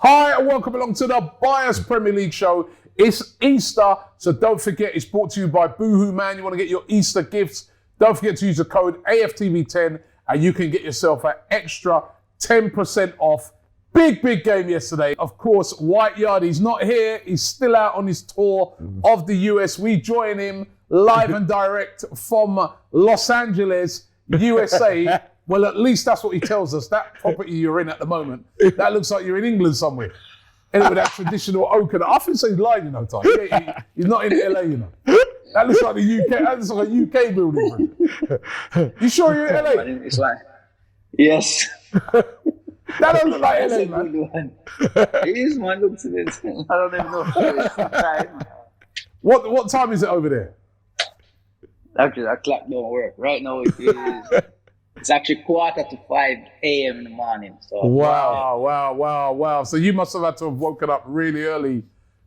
Hi, and welcome along to the Bias Premier League show. It's Easter, so don't forget it's brought to you by Boohoo Man. You want to get your Easter gifts? Don't forget to use the code AFTV10 and you can get yourself an extra 10% off. Big game yesterday. Of course, White Yard, he's not here. He's still out on his tour of the US. We join him live and direct from Los Angeles, USA. Well, at least that's what he tells us. That property you're in at the moment, that looks like you're in England somewhere. And with that traditional oak. And I think he's lying, you know, Ty. He's not in LA, you know. That looks like the UK. That looks like a UK building. Bro. You sure you're in LA? It's like, yes. That don't look like LA, man. It is, man. Look to this. I don't even know if it's time. What time is it over there? Actually, that clock don't work. Right now it is. It's actually 4:45 a.m. in the morning. So Wow. So you must have had to have woken up really early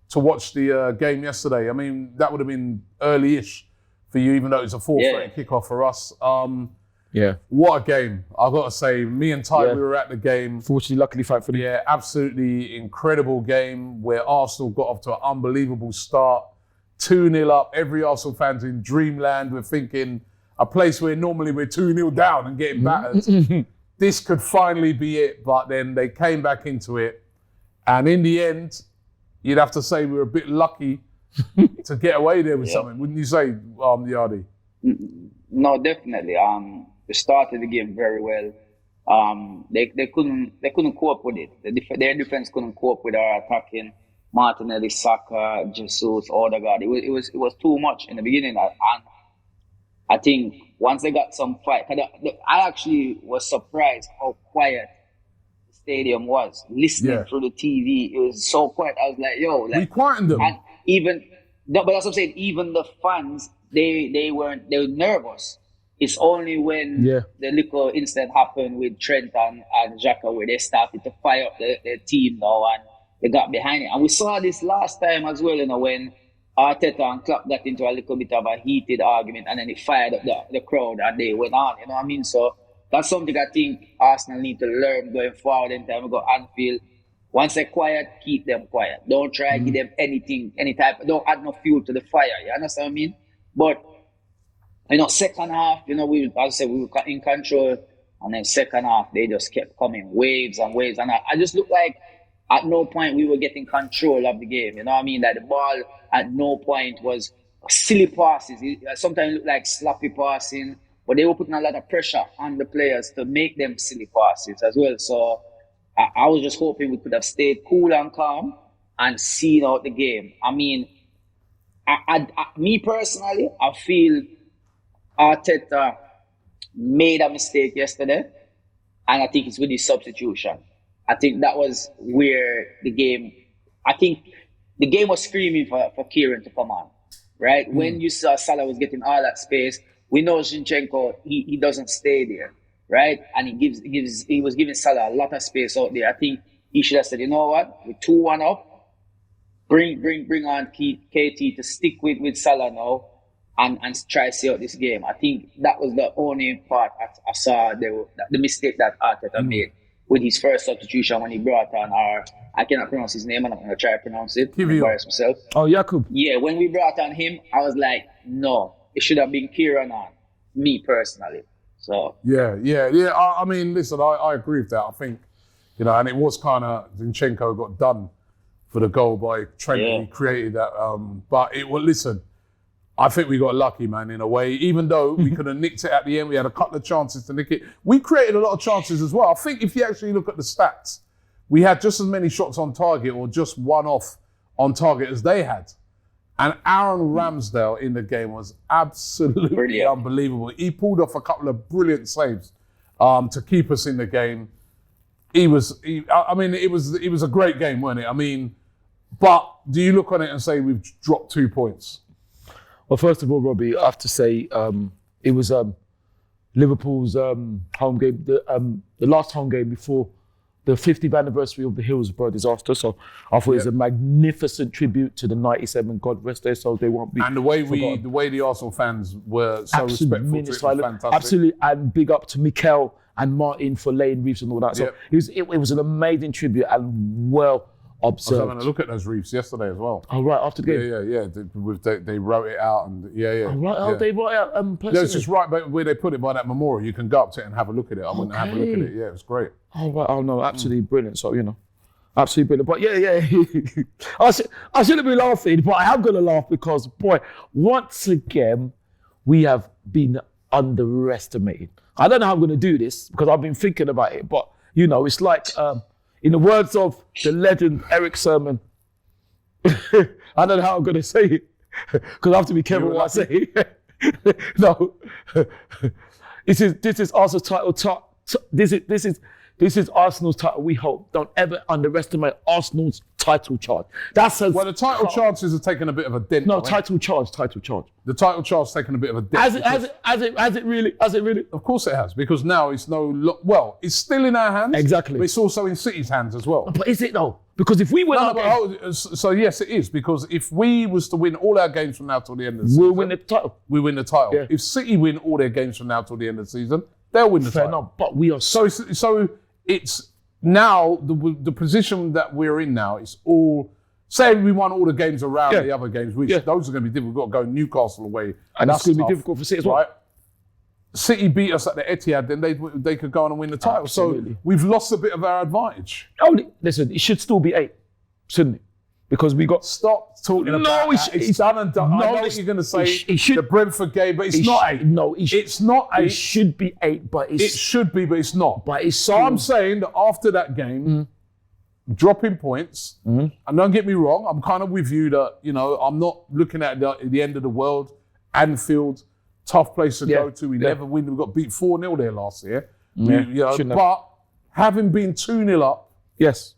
to watch the game yesterday. I mean, that would have been early-ish for you, even though it's a 4:30 kickoff for us. Yeah. What a game. I've got to say, me and Ty, we were at the game. Fortunately, luckily, thankfully. Yeah, absolutely incredible game where Arsenal got off to an unbelievable start. 2-0 up. Every Arsenal fan's in dreamland. We're thinking a place where normally we're 2-0 down and getting battered. This could finally be it, but then they came back into it. And in the end, you'd have to say we were a bit lucky to get away there with something, wouldn't you say, Yardi? No, definitely. They started the game very well. They couldn't cope with it. Their defense couldn't cope with our attacking. Martinelli, Saka, Jesus, Odegaard. It was too much in the beginning. And I think once they got some fight, I actually was surprised how quiet the stadium was. Listening through the TV, it was so quiet. I was like, yo, we quietened them. And but that's what I'm saying. Even the fans, they were nervous. It's only when the little incident happened with Trent and Xhaka where they started to fire up the team now and they got behind it. And we saw this last time as well, you know, when Arteta and Klopp got into a little bit of a heated argument and then it fired up the crowd and they went on, you know what I mean? So that's something I think Arsenal need to learn going forward in time we go Anfield. Once they're quiet, keep them quiet. Don't try to give them anything, any type, don't add no fuel to the fire, you understand what I mean? But, you know, second half, you know, we were in control and then second half, they just kept coming, waves and waves. And I just looked like at no point we were getting control of the game, you know what I mean? That the ball at no point was silly passes. Sometimes it looked like sloppy passing, but they were putting a lot of pressure on the players to make them silly passes as well. So I was just hoping we could have stayed cool and calm and seen out the game. I mean, me personally, I feel Arteta made a mistake yesterday, and I think it's with his substitution. I think that was where the game was screaming for Kieran to come on, right? When you saw Salah was getting all that space, we know Zinchenko, he doesn't stay there, right? And he was giving Salah a lot of space out there. I think he should have said, you know what, we're 2-1 up, bring on KT to stick with Salah now and try to see out this game. I think that was the only part I saw the mistake that Arteta made with his first substitution when he brought on I cannot pronounce his name, and I'm going to try to pronounce it. Embarrass myself. Oh, Jakub. Yeah, when we brought on him, I was like, no, it should have been Kieran on, me personally. So Yeah. I mean, listen, I agree with that. I think, you know, and it was kind of, Zinchenko got done for the goal by Trent. He created that. But listen, I think we got lucky, man, in a way. Even though we could have nicked it at the end, we had a couple of chances to nick it. We created a lot of chances as well. I think if you actually look at the stats, we had just as many shots on target or just one off on target as they had. And Aaron Ramsdale in the game was absolutely unbelievable. He pulled off a couple of brilliant saves to keep us in the game. It was a great game, wasn't it? I mean, but do you look on it and say we've dropped 2 points? Well, first of all, Robbie, I have to say it was Liverpool's home game, the last home game before the 50th anniversary of the Hillsborough disaster. So I thought it was a magnificent tribute to the 97, God rest their soul, they won't be And the way the Arsenal fans were so respectful to it was fantastic. Absolutely, and big up to Mikel and Martin for laying reefs and all that. So Yep. it was an amazing tribute and well I was observed. having a look at those reefs yesterday as well. Oh, right, after the game. Yeah. They wrote it out and Oh, right, oh, they wrote out personally. No, it's just right where they put it by that memorial. You can go up to it and have a look at it. I went and have a look at it. Yeah, it was great. Oh, right. Oh, no, absolutely brilliant. So, absolutely brilliant. But yeah. I shouldn't be laughing, but I am going to laugh because, boy, once again, we have been underestimated. I don't know how I'm going to do this because I've been thinking about it, but, it's like, in the words of the legend Eric Sermon, I don't know how I'm going to say it because I have to be careful what I say. No, this is Arsenal's title. This is Arsenal's title. We hope. Don't ever underestimate Arsenal's title charge. Well, the title chances are taking a bit of a dent. No, title charge. The title charge is taking a bit of a dent. Has it really? Of course it has, because now it's it's still in our hands. Exactly. But it's also in City's hands as well. But is it though? Because if we win so yes, it is, because if we was to win all our games from now till the end of the season, we'll win the title. We win the title. Yeah. If City win all their games from now till the end of the season, they'll win the Fair title. enough, but we are So it's now the position that we're in now is all. Say we won all the games around the other games, which those are going to be difficult. We've got to go Newcastle away, and that's going to be difficult for City as well. Right? City beat us at the Etihad, then they could go on and win the title. Absolutely. So we've lost a bit of our advantage. Listen, it should still be 8, shouldn't it? Because we got. Stop talking about that. It's done and done. I know what you're going to say. The Brentford game, but it's not 8. No, it's not 8. It should be 8, but it should be, but it's not. But it's so. I'm saying that after that game, dropping points, and don't get me wrong, I'm kind of with you that I'm not looking at the end of the world. Anfield, tough place to go to. We never win. We got beat 4-0 there last year. But having been 2-0 up, yes.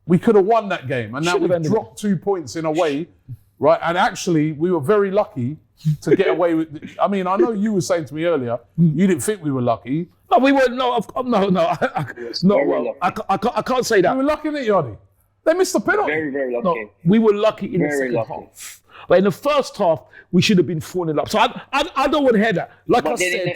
We could have won that game, and now we've dropped 2 points in a way, right? And actually, we were very lucky to get away with. I mean, I know you were saying to me earlier, you didn't think we were lucky. No, we weren't. No. I can't say that. We were lucky, didn't you, Adi? They missed the penalty. Very, very lucky. No, we were lucky in the second half. But in the first half, we should have been 4-0 up. So I don't want to hear that. Like I said.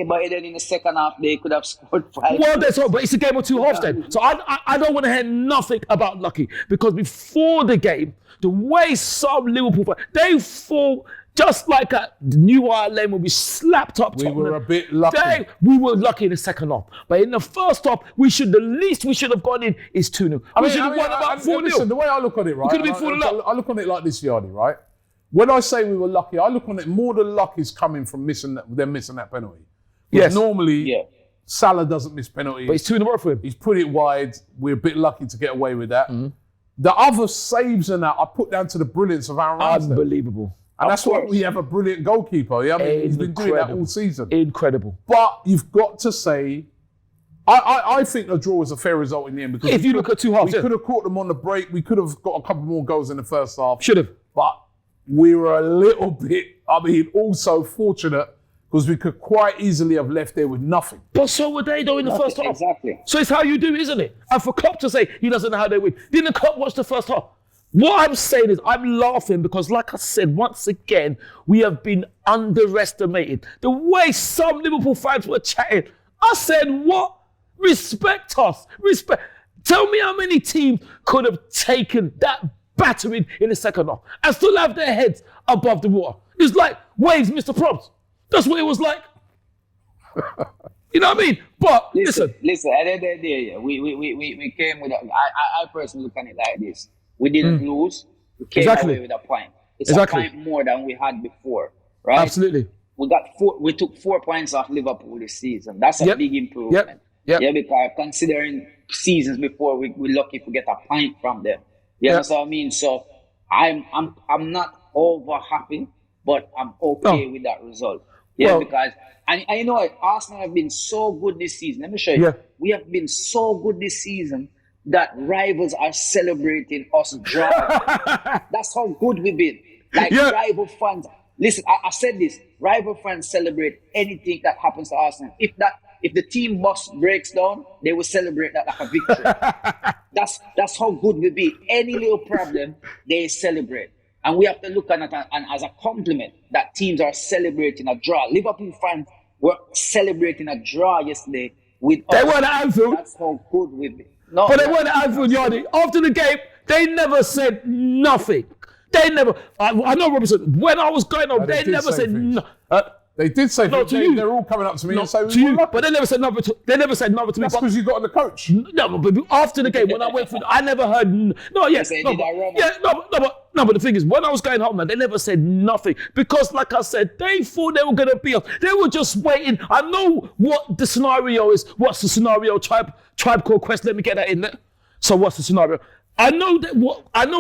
But then in the second half, they could have scored 5. Well, that's all. But it's a game of 2 halves then. So I don't want to hear nothing about lucky. Because before the game, the way some Liverpool fans, they fall just like a New Ireland will be slapped up. We were a bit lucky. We were lucky in the second half. But in the first half, the least we should have gone in is 2-0. We should have won about 4-0. Listen, the way I look at it, right? Could have been 4-0 up. I look on it like this, Yardi, right? When I say we were lucky, I look on it more the luck is coming from them missing that penalty. Yes. Normally, Salah doesn't miss penalties. But it's 2 in a row for him. He's put it wide. We're a bit lucky to get away with that. The other saves and that I put down to the brilliance of Aaron Ramsdale. Unbelievable. And that's why we have a brilliant goalkeeper. Yeah, I mean, he's been doing that all season. Incredible. But you've got to say, I think the draw was a fair result in the end. Because if you look at 2 halves, we could have caught them on the break. We could have got a couple more goals in the first half. Should have. But we were a little bit, also fortunate because we could quite easily have left there with nothing. But so were they though in the first half. Exactly. So it's how you do, isn't it? And for Klopp to say he doesn't know how they win. Didn't Klopp watch the first half? What I'm saying is I'm laughing because, like I said, once again, we have been underestimated. The way some Liverpool fans were chatting, I said, what? Respect us. Respect. Tell me how many teams could have taken that battering in the second half and still have their heads above the water. It's like waves, Mr. Probs. That's what it was like. You know what I mean? But listen. At the end of the day, we came with I personally look at it like this. We didn't lose. We came away with a point. It's a point more than we had before, right? Absolutely. We took 4 points off Liverpool this season. That's a big improvement. Yep. Yeah, because considering seasons before, we're lucky to get a point from them. You understand what I mean? So I'm not over happy, but I'm okay with that result. Yeah, because and you know what? Arsenal have been so good this season. Let me show you. Yeah. We have been so good this season that rivals are celebrating us drawing. That's how good we've been. Like rival fans. Listen, I said this. Rival fans celebrate anything that happens to Arsenal. If the team bus breaks down, they will celebrate that like a victory. That's how good we be. Any little problem, they celebrate. And we have to look at it as a compliment that teams are celebrating a draw. Liverpool fans were celebrating a draw yesterday with They us. weren't at Anfield. That's how good we've been. No, But they weren't at Anfield, Yardy. After the game, they never said nothing. They never. I know Robertson. When I was going on, they did never say said things. no. They did say No, that to you. they're all coming up to me and saying, To you, but they never said nothing. They never said nothing to me. that's But because you got on the coach. no, but after the game, when I went through, I never heard. say, did I run? But the thing is, when I was going home, man, they never said nothing because, like I said, they thought they were gonna be us. They were just waiting. I know what the scenario is. What's the scenario? Tribe called Quest. Let me get that in there. So what's the scenario? I know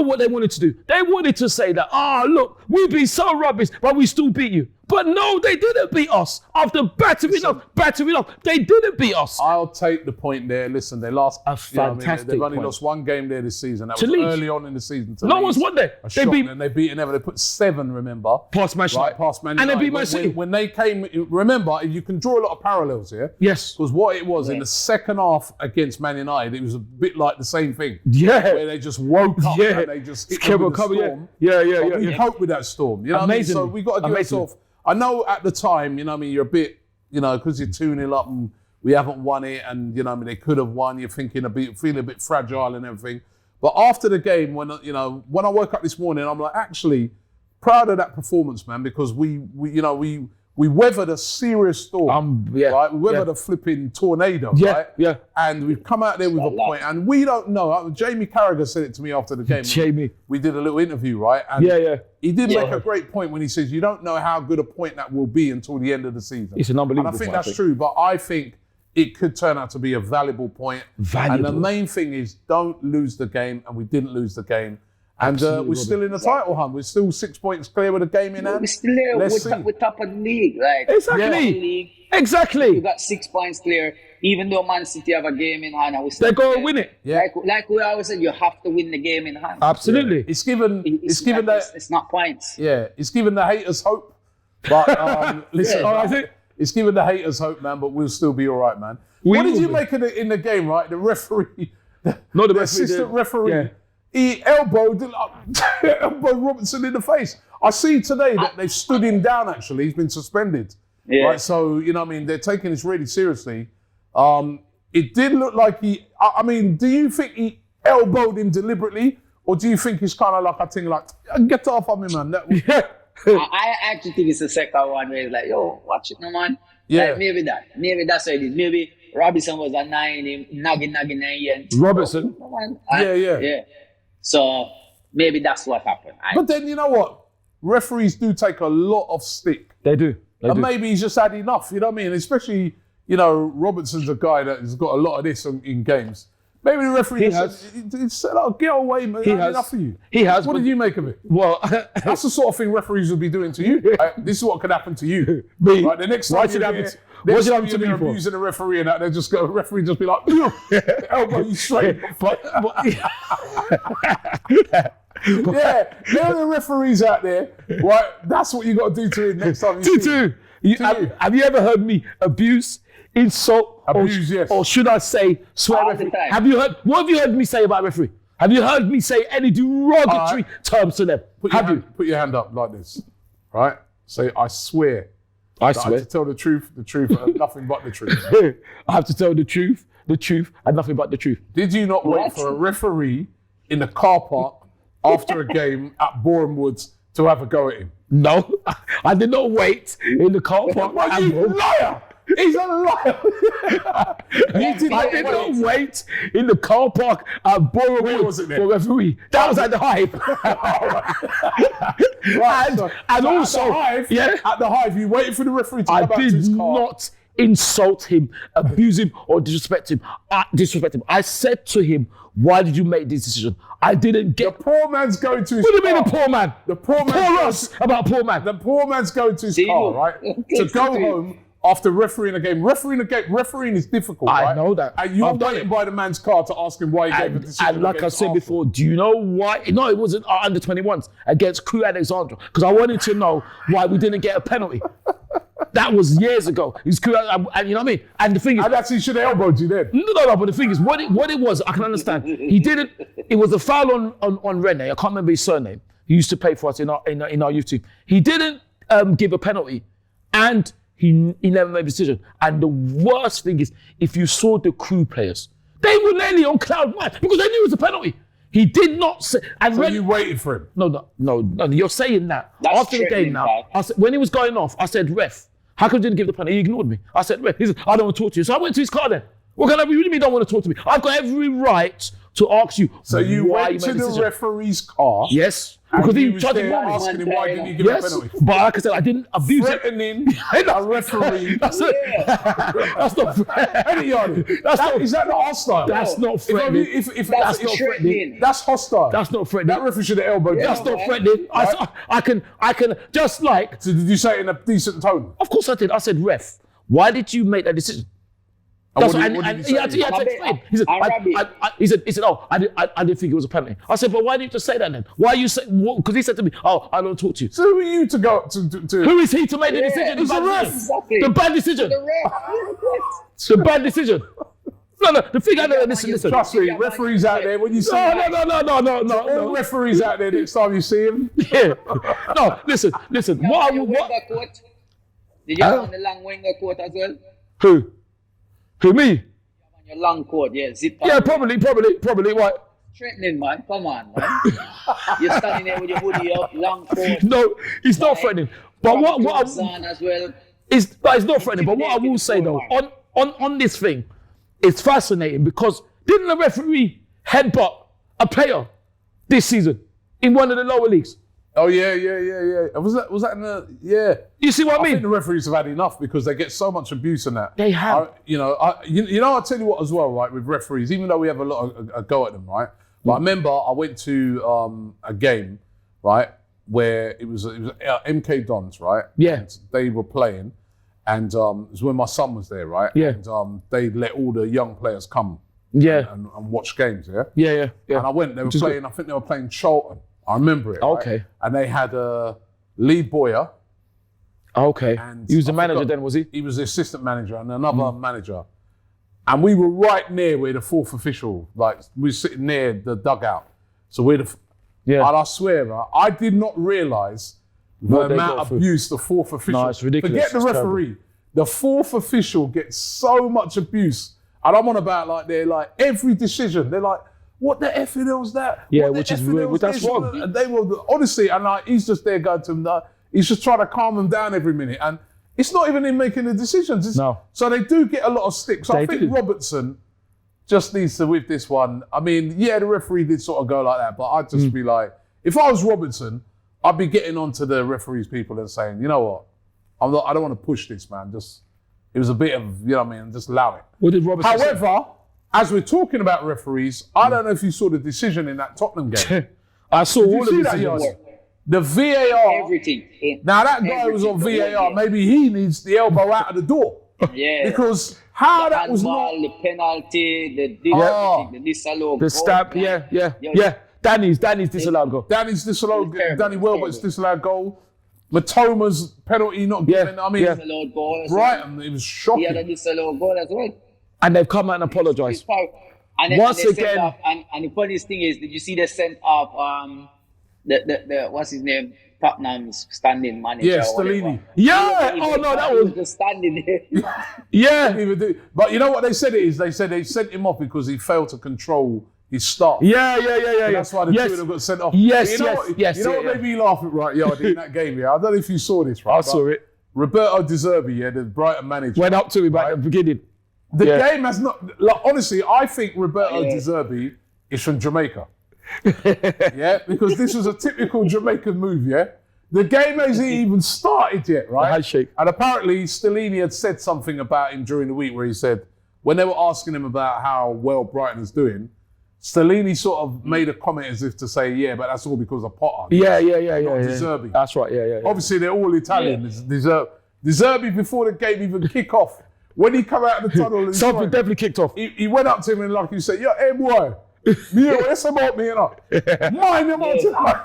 what they wanted to do. They wanted to say that, look, we've been so rubbish, but we still beat you. But no, they didn't beat us. After battering us, they didn't beat us. I'll take the point there. Listen, they lost. A fantastic they've only point. lost one game there this season. That To was Leeds. early on in the season. No one's won there. They beat, and they beat Everton. They put 7. Remember, Past Man United. right? Past Man And they United. beat Man City. When they came, remember, you can draw a lot of parallels here. Yes. Because what it was in the second half against Man United, it was a bit like the same thing. Yeah. Where they just woke up Yeah. and they just hit them with the storm. Yeah. But we coped with that storm. You know what I mean? Amazing. So we got to give ourselves. I know at the time, you know what I mean, you're a bit, you know, because you're 2-0 up and we haven't won it and, you know what I mean, they could have won. You're thinking feeling a bit fragile and everything. But after the game, when I woke up this morning, I'm like, actually proud of that performance, man, because we weathered a serious storm, right? We weathered a flipping tornado, right? Yeah. And we've come out there with a point, and we don't know. Jamie Carragher said it to me after the game. Jamie. We did a little interview, right? And he did make a great point when he says, you don't know how good a point that will be until the end of the season. It's an unbelievable And I think point, that's true, but I think it could turn out to be a valuable point. And the main thing is don't lose the game, and we didn't lose the game. And we're still in the title hunt. We're still 6 points clear with a game in hand. We're still there. We're top of the league. Like, Exactly. Exactly. We got 6 points clear. Even though Man City have a game in hand, and we still They're going to win it. Yeah. Like we always said, you have to win the game in hand. Absolutely. It's given It's not points. Yeah, it's given the haters hope. But listen, it's given the haters hope, man. But we'll still be all right, man. What did you make of it in the game? Right, the referee, the assistant referee. Yeah. He elbowed Robertson in the face. I see today that they've stood him down, actually. He's been suspended. Yeah. Right, so, you know what I mean, they're taking this really seriously. It did look like do you think he elbowed him deliberately? Or do you think it's kind of like a thing like, get off of me, man? I actually think it's the second one where it's like, yo, watch it, no, man. Yeah. Like, maybe that's what it is. Maybe Robinson was annoying him, nagging and Robertson? Oh, man. Yeah. So maybe that's what happened. But then you know what? Referees do take a lot of stick. They do. Maybe he's just had enough, you know what I mean? Especially, you know, Robertson's a guy that has got a lot of this in games. Maybe the referee said, get away, man. He has enough of you. He has. What did you make of it? Well, that's the sort of thing referees will be doing to you. This is what could happen to you. Me? Right, the next time What's it happened to me for? Abusing a referee and that, they just go, a referee just be like, elbow you straight. Yeah, there are the referees out there. Right, that's what you got to do to him next time you see him. Have you ever heard me insult, yes. or should I say swear referee? What have you heard me say about referee? Have you heard me say any derogatory terms to them? Put your hand up like this, right? Say, I swear. I have to tell the truth, and nothing but the truth. I have to tell the truth, and nothing but the truth. Did you not wait for a referee in the car park after a game at Boreham Woods to have a go at him? No, I did not wait in the car park. You liar! He's a liar. I did not wait in the car park at Boreham Woods for a referee. That was at the Hive. And also, at the Hive, you waited for the referee to come back to his car. I did not insult him, abuse him, or disrespect him. I said to him, why did you make this decision? I didn't get... The poor man's going to his car. What do you mean the poor man? The poor man... Poor us about poor man. The poor man's going to his car, right? To go home after refereeing a game. Refereeing is difficult, right? I know that. And you're waiting by the man's car to ask him why he gave a decision. And like I said before, do you know why? No, it wasn't under 21s against Crew Alexandra, because I wanted to know why we didn't get a penalty. That was years ago. He's Crew, and you know what I mean? And the thing is... And that's he should have elbowed you then. No, but the thing is, what it was, I can understand. He didn't... It was a foul on Rene. I can't remember his surname. He used to play for us in our youth team. He didn't give a penalty, and he never made a decision. And the worst thing is, if you saw the Crew players, they were nearly on cloud nine because they knew it was a penalty. He did not say. And so you waited for him? No. You're saying that. That's after the game now, I said, when he was going off, I said, ref, how come you didn't give the penalty? He ignored me. I said, ref. He said, I don't want to talk to you. So I went to his car then. What can I really mean don't want to talk to me? I've got every right to ask you. So you went to the referee's car? Yes. Because he tried to asking him why didn't you give a penalty? But like I said, I didn't abuse it. Threatening a referee. That's not Is that not hostile? That's not threatening. If that's not threatening. That's hostile. That's not threatening. That referee should have elbowed. That's not threatening. Right? I can just like. So did you say it in a decent tone? Of course I did. I said, ref, why did you make that decision? He had to explain. He said, oh, I didn't think it was a penalty. I said, but why didn't you just say that then? Why you say? Because he said to me, oh, I don't talk to you. So who are you to go to? Who is he to make the decision? He's the ref. Exactly. The bad decision. The bad decision. No. The thing I know. Listen. Trust me, referees out there. When you see all referees out there next time you see him. Yeah. No. Listen. What? Did you have on the long winger coat as well? Who, me? On your long coat, yeah, zip up. Yeah, probably. What? Threatening, man. Come on, man. You're standing there with your hoodie up, long coat. No, he's not threatening. But what as well. It's not threatening. But what I will say though, on this thing, it's fascinating because didn't the referee headbutt a player this season in one of the lower leagues? Oh yeah. Was that in the You see what I mean? I think the referees have had enough because they get so much abuse in that. They have. I'll tell you what as well, right? With referees, even though we have a lot of a go at them, right? But I remember I went to a game, right, where it was MK Dons, right? Yeah. And they were playing, and it was when my son was there, right? Yeah. And they let all the young players come. Yeah. And watch games, yeah. Yeah. And I went. They were playing. I think they were playing Charlton. I remember it. Okay. Right? And they had Lee Boyer. Okay. And he was the manager then, was he? He was the assistant manager and another manager. And we were right near where the fourth official, like we were sitting near the dugout. So we're and I swear, I did not realise the amount of abuse the fourth official. No, it's ridiculous. Forget the referee. Terrible. The fourth official gets so much abuse. And I'm on about like every decision. They're like, what the effing hell's that? Yeah, which is weird. That's wrong. And they were honestly, and he's just there going to him. He's just trying to calm them down every minute, and it's not even him making the decisions. No. So they do get a lot of sticks. So I think Robertson just needs to with this one. I mean, yeah, the referee did sort of go like that, but I'd just be like, if I was Robertson, I'd be getting onto the referees people and saying, you know what, I don't want to push this, man. It was a bit of, you know what I mean, just allow it. What did Robertson say? However, as we're talking about referees, I don't know if you saw the decision in that Tottenham game. I saw all of the The VAR. Everything. Now that guy was on VAR. Maybe he needs the elbow out of the door. Yeah. Because how that was not the penalty, the disallowed the stab. Yeah. Danny's disallowed goal. Danny's disallowed. Danny Welbeck's disallowed goal. Matoma's penalty not given. I mean, disallowed goal. Brighton. It was shocking. He had a disallowed goal as well. And they've come out and apologised. Once again, and the funniest thing is, did you see they sent off the what's his name? Tottenham's standing manager. Yeah, Stellini. Yeah. That was just standing there. Yeah. But you know what they said it is? They said they sent him off because he failed to control his staff. Yeah. That's why the two of them got sent off. Yes. You know what made me laugh at in that game? Yeah, I don't know if you saw this. Right, I saw it. Roberto De Zerbi, the Brighton manager, went up to him at the beginning. The game has not. Like, honestly, I think Roberto De Zerbi is from Jamaica. Yeah, because this was a typical Jamaican move. Yeah, the game hasn't even started yet, right? Handshake. And apparently, Stellini had said something about him during the week where he said when they were asking him about how well Brighton is doing, Stellini sort of made a comment as if to say, "Yeah, but that's all because of Potter." Yeah. De Zerbi. That's right. Yeah. Obviously, they're all Italian. De Zerbi before the game even kick off. When he come out of the tunnel, something definitely kicked off. He went up to him and like you said, hey boy, what's about me, you know? Mind him on tonight.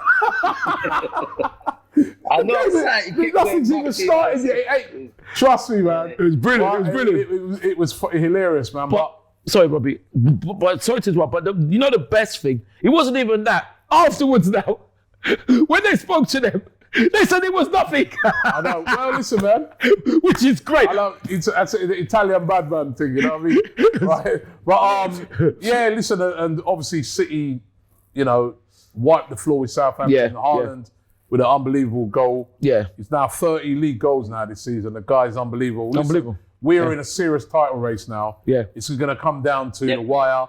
I know nothing's even started yet. Hey, trust me, man. It was brilliant. It was hilarious, man. But sorry, Robbie. But sorry to interrupt. But the best thing, it wasn't even that. Afterwards, now, when they spoke to them, They said it was nothing. I know. Well, listen, man. Which is great. I know that's the Italian bad man thing, you know what I mean? Right. But yeah, listen, and obviously City, you know, wiped the floor with Southampton. Haaland with an unbelievable goal. Yeah. He's now 30 league goals now this season. The guy's unbelievable. Listen, we're in a serious title race now. Yeah. This is going to come down to the wire.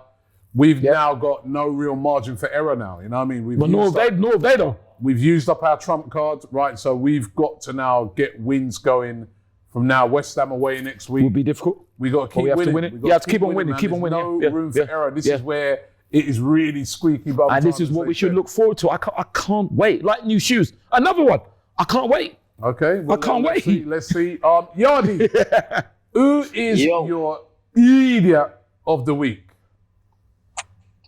We've now got no real margin for error now. You know what I mean? Nor have they though. We've used up our trump card, right? So we've got to now get wins going from now. West Ham away next week. Will be difficult. We got to keep winning. To win it. Yeah, keep on winning. Keep on winning. No room for error. This is where it is really squeaky bum. And this is what we should look forward to. I can't wait. Like new shoes. Another one. I can't wait. Okay. Well, I can't wait. Let's see. Yardi, who is your idiot of the week?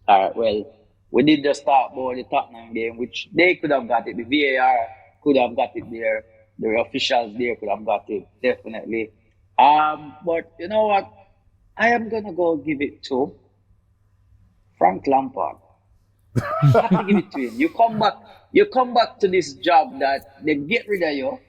All right, well, we did just talk about the Tottenham game, which they could have got it. The VAR could have got it there. The officials there could have got it, definitely. But you know what? I am going to go give it to Frank Lampard. I have to give it to him. You come back to this job that they get rid of you,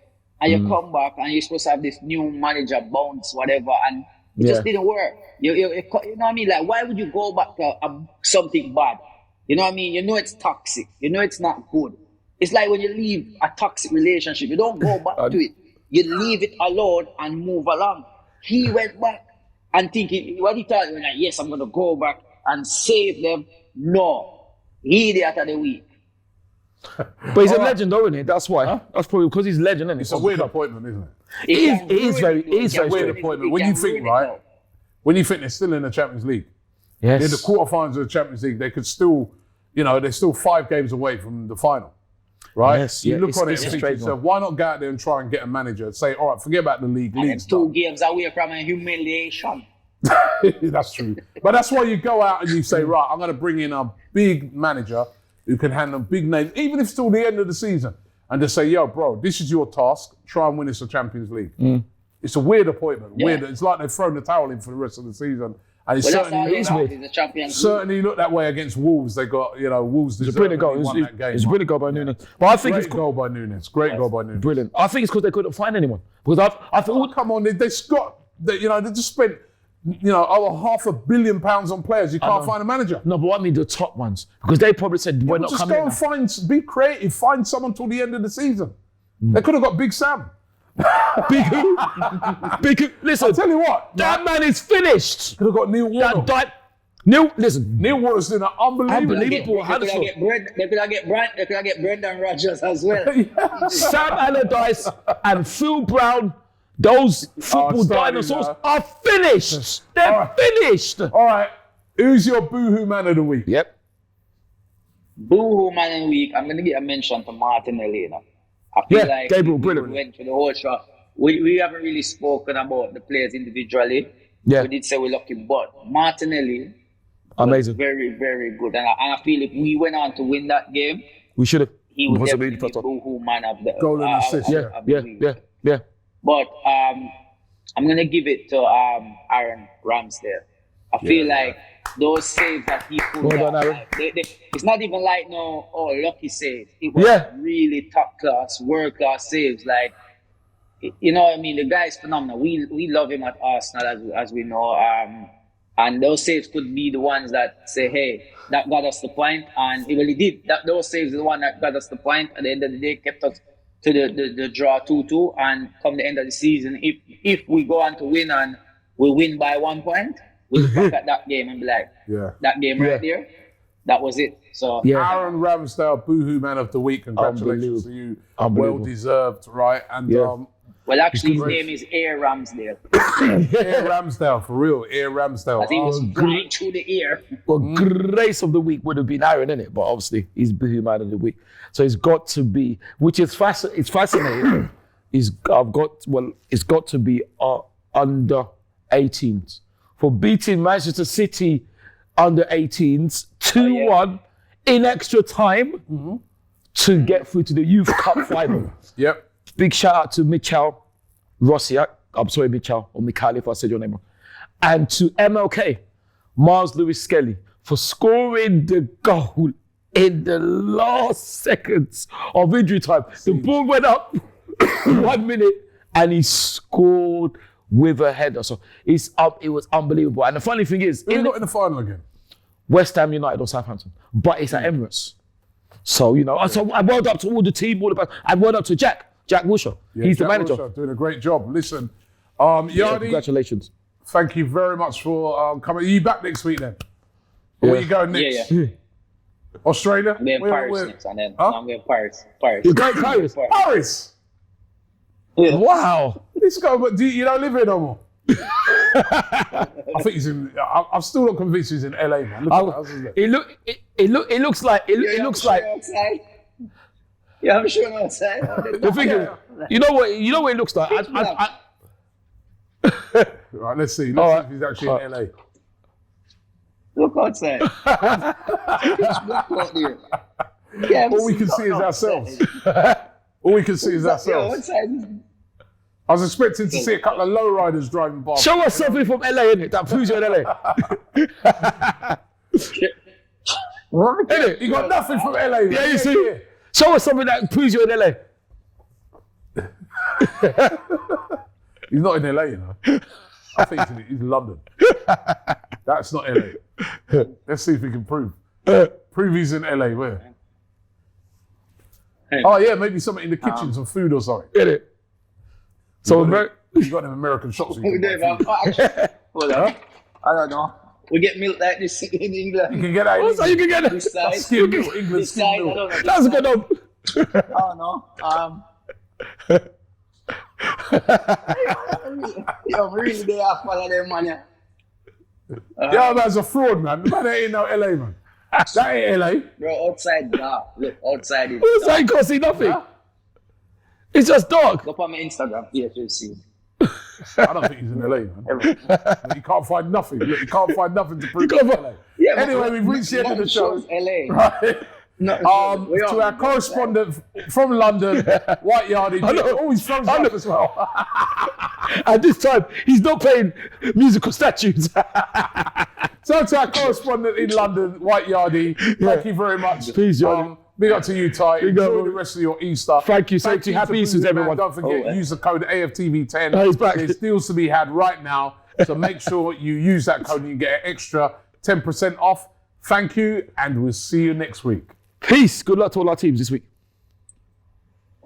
and you come back and you're supposed to have this new manager bounce, whatever, and it just didn't work. You know what I mean? Like, why would you go back to something bad? You know what I mean? You know it's toxic. You know it's not good. It's like when you leave a toxic relationship, you don't go back to it. You leave it alone and move along. He went back and thinking, what he thought, like, yes, I'm going to go back and save them. No. He idiot of the week. But he's a legend, though, isn't he? That's why. Huh? That's probably because he's a legend, isn't it? It's a weird appointment, isn't it? It is very weird appointment. When you think, right, when you think they're still in the Champions League, they're the quarterfinals of the Champions League, they could still, you know, they're still 5 games away from the final, right? Yes, you look on it and think to yourself, why not go out there and try and get a manager and say, all right, forget about the league. And it's 2 games away from a humiliation. That's true. But that's why you go out and you say, right, I'm going to bring in a big manager who can handle big names, even if it's till the end of the season, and just say, yo, bro, this is your task. Try and win us a Champions League. It's a weird appointment. Weird. It's like they've thrown the towel in for the rest of the season. And it's certainly looked that way against Wolves. They got, you know, Wolves deservedly won that game. It's a brilliant goal by Nunes. But I think Great goal by Nunes. Brilliant. I think it's because they couldn't find anyone. Because I thought, come on, they just spent, you know, over £500 million on players. You can't find a manager. No, but I mean the top ones. Because they probably said, we're not coming in. Just go and be creative. Find someone till the end of the season. They could have got Big Sam. Big who? Big who? Listen, I'll tell you what. That man is finished. Could have got Neil Warnock. Neil Waters did an unbelievable. They could have get Brendan Rodgers as well. Sam Allardyce and Phil Brown. Those football dinosaurs are finished. They're finished. All right. Who's your boohoo man of the week? Yep. Boohoo man of the week. I'm going to get a mention to Martinelli. You know? I feel like Gabriel, brilliant. We went through the whole show. We haven't really spoken about the players individually. Yeah. We did say we're lucky, but Martinelli amazing. Was very, very good. And I feel if we went on to win that game, we should have. He would definitely be boohoo man of the goal and assist. Yeah. But I'm going to give it to Aaron Ramsdale. I feel like those saves that he pulled out, it's not even like lucky saves. It was really top class, world class saves. Like, you know what I mean? The guy is phenomenal. We love him at Arsenal, as we know. And those saves could be the ones that say, hey, that got us the point. And it really did. Those saves are the one that got us the point. At the end of the day, kept us to the draw 2-2. And come the end of the season, if we go on to win and we win by 1 point, we'll look back at that game and be like, that game right there, that was it. So Aaron Ramsdale, boohoo man of the week. Congratulations to you. Well deserved, right? And well, actually, his name is Air Ramsdale. Air Ramsdale, for real. Air Ramsdale. I think it was flying through the air. Well, grace of the week would have been Aaron, innit? But obviously, he's boohoo man of the week. So it's got to be, which is it's fascinating. It's got to be under 18s. For beating Manchester City under 18s 2-1 in extra time to get through to the Youth Cup final. Yep. Big shout out to Michal Rosiak. I'm sorry, Michal, or Michal if I said your name wrong. And to MLK, Miles Lewis Skelly, for scoring the goal in the last seconds of injury time. The ball went up 1 minute and he scored with a header. So it was unbelievable. And the funny thing is, Who got in the final again? West Ham United or Southampton, but it's at Emirates. So, you know, so I word up to all the team, I word up to Jack Wilshere. He's the manager. Wilshere, doing a great job. Listen, Yardi, congratulations. Thank you very much for coming. Are you back next week then? Or where you going next? Yeah. Australia? I'm going Paris next, and then I'm going Paris. You're going Paris? Paris? Yeah. Wow. This guy, but you don't live here no more? I think he's in. I'm still not convinced he's in LA, man. Look at that. It looks like. Outside. Yeah, I'm sure outside. The thing is, you know what it looks like. Right, let's see. Let's see if he's actually in LA. Look outside. It's black out there. Yeah, All we can see is ourselves. All we can see is ourselves. I was expecting to see a couple of lowriders driving by. Show us something from LA, innit? That proves you're in LA. Innit? You got nothing from LA. Man. Yeah, you see? Show us something that proves you're in LA. He's not in LA, you know. I think he's in London. That's not LA. Let's see if we can prove. Prove he's in LA. Where? Oh yeah, maybe something in the kitchen, some food or something. Get it? So you got them American shops. Hold on. I don't know. We get milk like this in England. You can get that. Also, you can get that. This side. Skim milk, England This skim side, milk. I don't know. That's a good one. I don't know. Yo, really, they are follow them, man. Yeah, man's a fraud, man. The man ain't no LA, man. That ain't LA. Bro, outside, nah. Look, outside is Outside you can't see nothing. Huh? It's just dark. Go on my Instagram. Yeah, you'll see. I don't think he's in LA, man. You can't find nothing. Look, you can't find nothing to prove You can't he's in find- LA. Yeah, Anyway, we've reached the end of the show. LA. Right. No, To our correspondent from London, White Yardy, always throws up as well. At this time, he's not playing musical statues. So to our correspondent in London, White Yardy, thank you very much. Please, Yardy. Big up to you, Ty. Big up. Enjoy the rest of your Easter. Thank you. Same to you. Happy Easter, everyone. Don't forget, use the code AFTV10. Oh, he's back. There's deals to be had right now. So make sure you use that code and you get an extra 10% off. Thank you, and we'll see you next week. Peace. Good luck to all our teams this week.